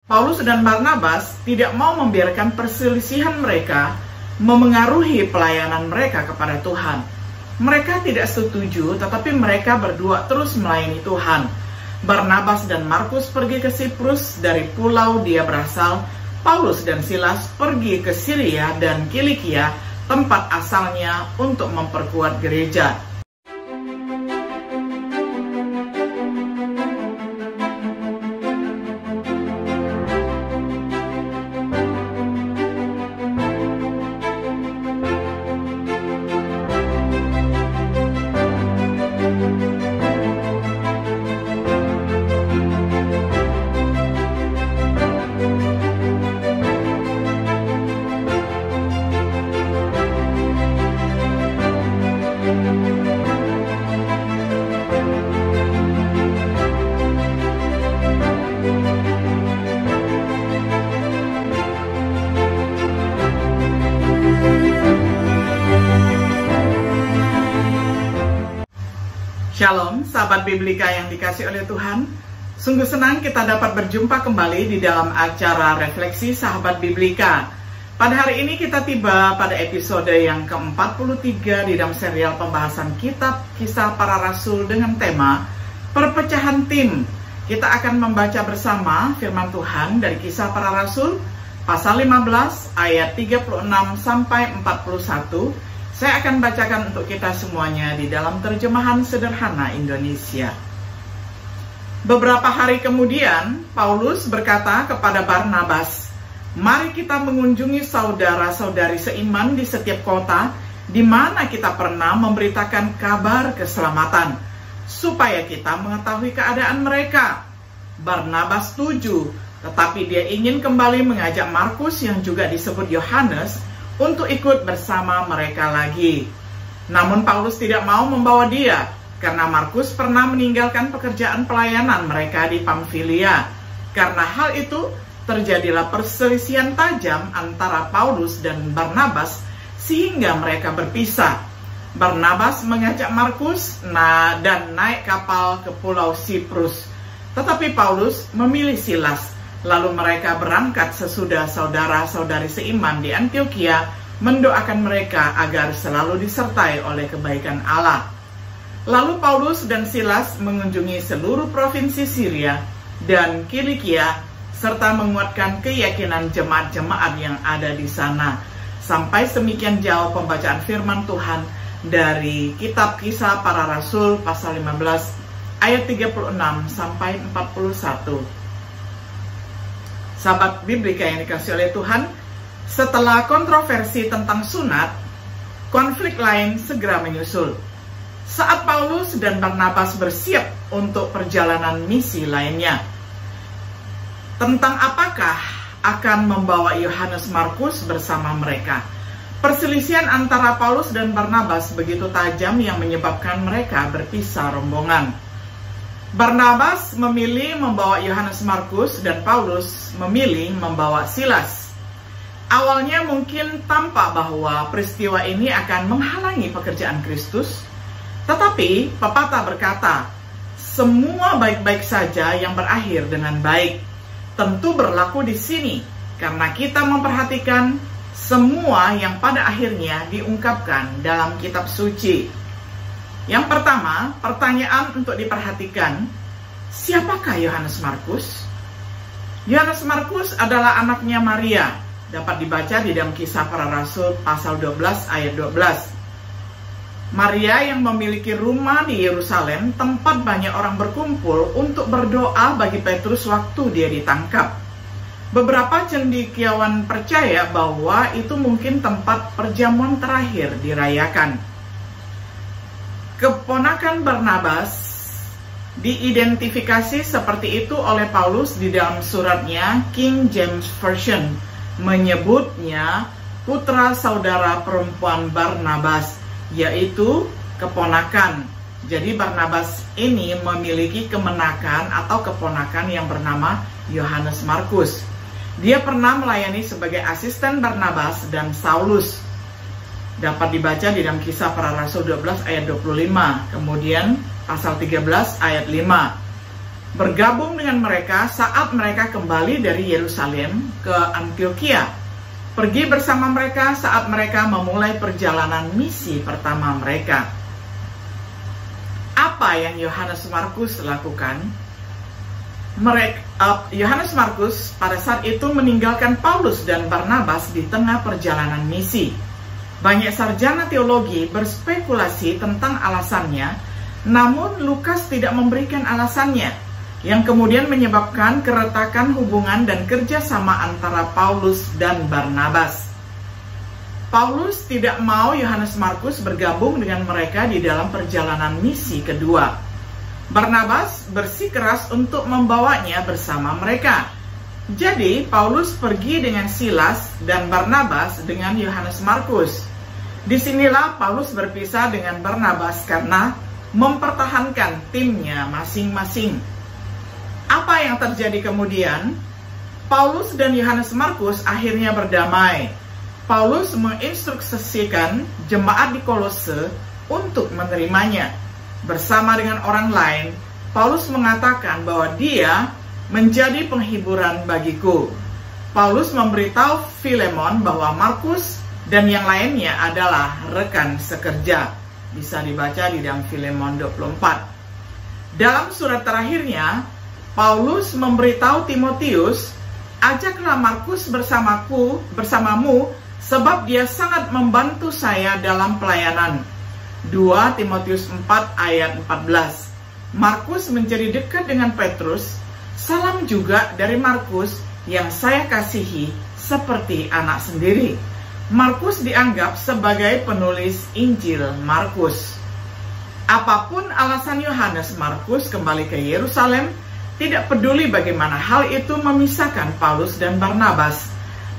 Paulus dan Barnabas tidak mau membiarkan perselisihan mereka memengaruhi pelayanan mereka kepada Tuhan. Mereka tidak setuju, tetapi mereka berdua terus melayani Tuhan. Barnabas dan Markus pergi ke Siprus dari pulau dia berasal. Paulus dan Silas pergi ke Syria dan Kilikia, tempat asalnya, untuk memperkuat gereja. Shalom, sahabat Biblika yang dikasih oleh Tuhan. Sungguh senang kita dapat berjumpa kembali di dalam acara Refleksi Sahabat Biblika. Pada hari ini kita tiba pada episode yang ke-43 di dalam serial pembahasan kitab Kisah Para Rasul dengan tema Perpecahan Tim. Kita akan membaca bersama firman Tuhan dari Kisah Para Rasul pasal 15 ayat 36 sampai 41. Saya akan bacakan untuk kita semuanya di dalam terjemahan sederhana Indonesia. Beberapa hari kemudian, Paulus berkata kepada Barnabas, "Mari kita mengunjungi saudara-saudari seiman di setiap kota di mana kita pernah memberitakan kabar keselamatan, supaya kita mengetahui keadaan mereka." Barnabas setuju, tetapi dia ingin kembali mengajak Markus yang juga disebut Yohanes untuk ikut bersama mereka lagi. Namun Paulus tidak mau membawa dia, karena Markus pernah meninggalkan pekerjaan pelayanan mereka di Pamfilia. Karena hal itu, terjadilah perselisihan tajam antara Paulus dan Barnabas, sehingga mereka berpisah. Barnabas mengajak Markus dan naik kapal ke pulau Siprus. Tetapi Paulus memilih Silas. Lalu mereka berangkat sesudah saudara-saudari seiman di Antioquia mendoakan mereka agar selalu disertai oleh kebaikan Allah. Lalu Paulus dan Silas mengunjungi seluruh provinsi Syria dan Kilikia serta menguatkan keyakinan jemaat-jemaat yang ada di sana. Sampai semikian jauh pembacaan firman Tuhan dari kitab Kisah Para Rasul pasal 15 ayat 36 sampai 41. Sahabat Biblika yang dikasih oleh Tuhan, setelah kontroversi tentang sunat, konflik lain segera menyusul. Saat Paulus dan Barnabas bersiap untuk perjalanan misi lainnya, tentang apakah akan membawa Yohanes Markus bersama mereka. Perselisihan antara Paulus dan Barnabas begitu tajam yang menyebabkan mereka berpisah rombongan. Barnabas memilih membawa Yohanes Markus dan Paulus memilih membawa Silas. Awalnya mungkin tampak bahwa peristiwa ini akan menghalangi pekerjaan Kristus, tetapi pepatah berkata, semua baik-baik saja yang berakhir dengan baik. Tentu berlaku di sini, karena kita memperhatikan semua yang pada akhirnya diungkapkan dalam kitab suci. Yang pertama, pertanyaan untuk diperhatikan, siapakah Yohanes Markus? Yohanes Markus adalah anaknya Maria, dapat dibaca di dalam Kisah Para Rasul pasal 12 ayat 12. Maria yang memiliki rumah di Yerusalem, tempat banyak orang berkumpul untuk berdoa bagi Petrus waktu dia ditangkap. Beberapa cendekiawan percaya bahwa itu mungkin tempat perjamuan terakhir dirayakan. Keponakan Barnabas diidentifikasi seperti itu oleh Paulus di dalam suratnya King James Version, menyebutnya putra saudara perempuan Barnabas, yaitu keponakan. Jadi Barnabas ini memiliki kemenakan atau keponakan yang bernama Yohanes Markus. Dia pernah melayani sebagai asisten Barnabas dan Saulus. Dapat dibaca di dalam Kisah Para Rasul 12 ayat 25, kemudian pasal 13 ayat 5. bergabung dengan mereka saat mereka kembali dari Yerusalem ke Antiokhia, pergi bersama mereka saat mereka memulai perjalanan misi pertama mereka. Apa yang Yohanes Markus lakukan? Yohanes Markus pada saat itu meninggalkan Paulus dan Barnabas di tengah perjalanan misi. Banyak sarjana teologi berspekulasi tentang alasannya, namun Lukas tidak memberikan alasannya, yang kemudian menyebabkan keretakan hubungan dan kerjasama antara Paulus dan Barnabas. Paulus tidak mau Yohanes Markus bergabung dengan mereka di dalam perjalanan misi kedua. Barnabas bersikeras untuk membawanya bersama mereka. Jadi Paulus pergi dengan Silas dan Barnabas dengan Yohanes Markus. Disinilah Paulus berpisah dengan Barnabas karena mempertahankan timnya masing-masing. Apa yang terjadi kemudian? Paulus dan Yohanes Markus akhirnya berdamai. Paulus menginstruksikan jemaat di Kolose untuk menerimanya. Bersama dengan orang lain, Paulus mengatakan bahwa dia menjadi penghiburan bagiku. Paulus memberitahu Filemon bahwa Markus dan yang lainnya adalah rekan sekerja. Bisa dibaca di dalam Filemon 24. Dalam surat terakhirnya, Paulus memberitahu Timotius, ajaklah Markus bersamamu, sebab dia sangat membantu saya dalam pelayanan. 2 Timotius 4 ayat 14. Markus menjadi dekat dengan Petrus. Salam juga dari Markus yang saya kasihi seperti anak sendiri. Markus dianggap sebagai penulis Injil Markus. Apapun alasan Yohanes Markus kembali ke Yerusalem, tidak peduli bagaimana hal itu memisahkan Paulus dan Barnabas.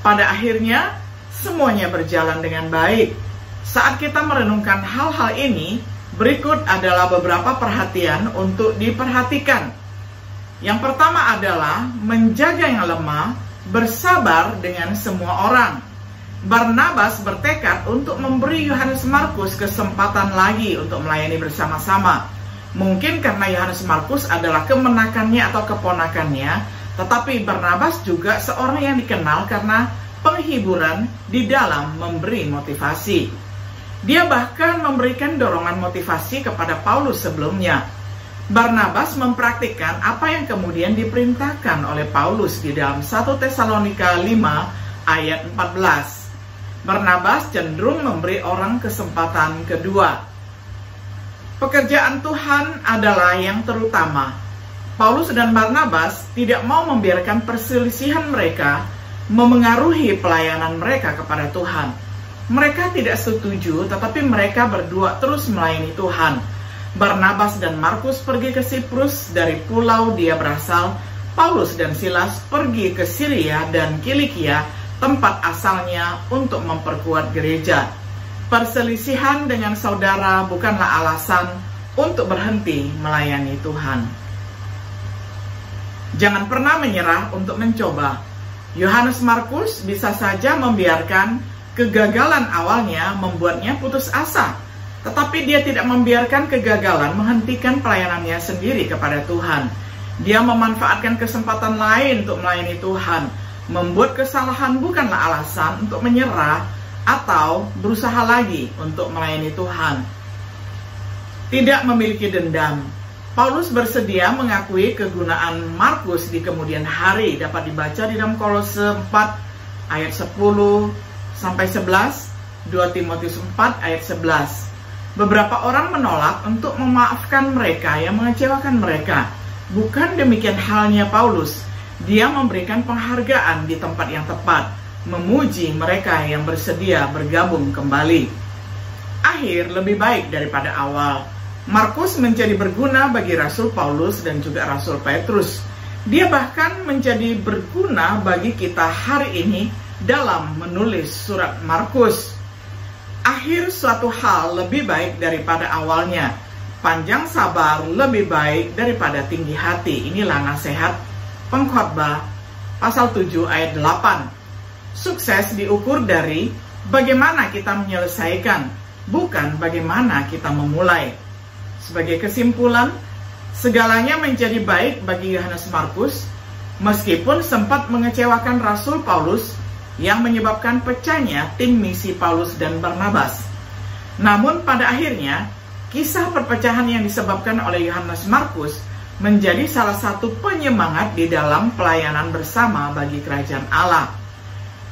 Pada akhirnya, semuanya berjalan dengan baik. Saat kita merenungkan hal-hal ini, berikut adalah beberapa perhatian untuk diperhatikan. Yang pertama adalah menjaga yang lemah, bersabar dengan semua orang. Barnabas bertekad untuk memberi Yohanes Markus kesempatan lagi untuk melayani bersama-sama. Mungkin karena Yohanes Markus adalah kemenakannya atau keponakannya, tetapi Barnabas juga seorang yang dikenal karena penghiburan di dalam memberi motivasi. Dia bahkan memberikan dorongan motivasi kepada Paulus sebelumnya. Barnabas mempraktikkan apa yang kemudian diperintahkan oleh Paulus di dalam 1 Tesalonika 5 ayat 14. Barnabas cenderung memberi orang kesempatan kedua. Pekerjaan Tuhan adalah yang terutama. Paulus dan Barnabas tidak mau membiarkan perselisihan mereka memengaruhi pelayanan mereka kepada Tuhan. Mereka tidak setuju, tetapi mereka berdua terus melayani Tuhan. Barnabas dan Markus pergi ke Siprus dari pulau dia berasal. Paulus dan Silas pergi ke Syria dan Kilikia, tempat asalnya, untuk memperkuat gereja. Perselisihan dengan saudara bukanlah alasan untuk berhenti melayani Tuhan. Jangan pernah menyerah untuk mencoba. Yohanes Markus bisa saja membiarkan kegagalan awalnya membuatnya putus asa, tetapi dia tidak membiarkan kegagalan menghentikan pelayanannya sendiri kepada Tuhan. Dia memanfaatkan kesempatan lain untuk melayani Tuhan. Membuat kesalahan bukanlah alasan untuk menyerah atau berusaha lagi untuk melayani Tuhan. Tidak memiliki dendam. Paulus bersedia mengakui kegunaan Markus di kemudian hari, dapat dibaca di dalam Kolose 4 ayat 10 sampai 11, 2 Timotius 4 ayat 11. Beberapa orang menolak untuk memaafkan mereka yang mengecewakan mereka. Bukan demikian halnya Paulus. Dia memberikan penghargaan di tempat yang tepat, memuji mereka yang bersedia bergabung kembali. Akhir lebih baik daripada awal. Markus menjadi berguna bagi Rasul Paulus dan juga Rasul Petrus. Dia bahkan menjadi berguna bagi kita hari ini dalam menulis surat Markus. Akhir suatu hal lebih baik daripada awalnya. Panjang sabar lebih baik daripada tinggi hati. Inilah nasihat Pengkhotbah pasal 7 ayat 8. Sukses diukur dari bagaimana kita menyelesaikan, bukan bagaimana kita memulai. Sebagai kesimpulan, Segalanya menjadi baik bagi Yohanes Markus, meskipun sempat mengecewakan Rasul Paulus yang menyebabkan pecahnya tim misi Paulus dan Barnabas. Namun pada akhirnya, kisah perpecahan yang disebabkan oleh Yohanes Markus menjadi salah satu penyemangat di dalam pelayanan bersama bagi kerajaan Allah.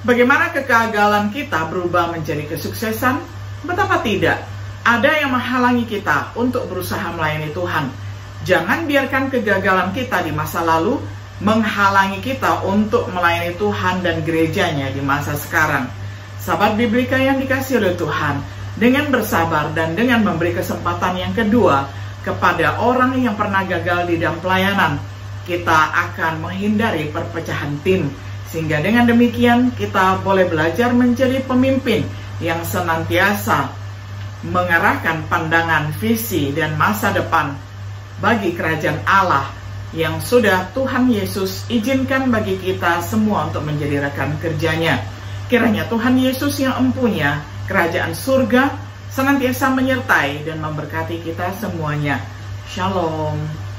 Bagaimana kegagalan kita berubah menjadi kesuksesan? Betapa tidak, ada yang menghalangi kita untuk berusaha melayani Tuhan. Jangan biarkan kegagalan kita di masa lalu menghalangi kita untuk melayani Tuhan dan gerejanya di masa sekarang. Sahabat Biblika yang dikasihi oleh Tuhan, dengan bersabar dan dengan memberi kesempatan yang kedua kepada orang yang pernah gagal di dalam pelayanan, kita akan menghindari perpecahan tim. Sehingga dengan demikian kita boleh belajar menjadi pemimpin yang senantiasa mengarahkan pandangan, visi, dan masa depan bagi kerajaan Allah yang sudah Tuhan Yesus izinkan bagi kita semua untuk menjadi rekan kerjanya. Kiranya Tuhan Yesus yang empunya kerajaan surga senantiasa menyertai dan memberkati kita semuanya. Shalom.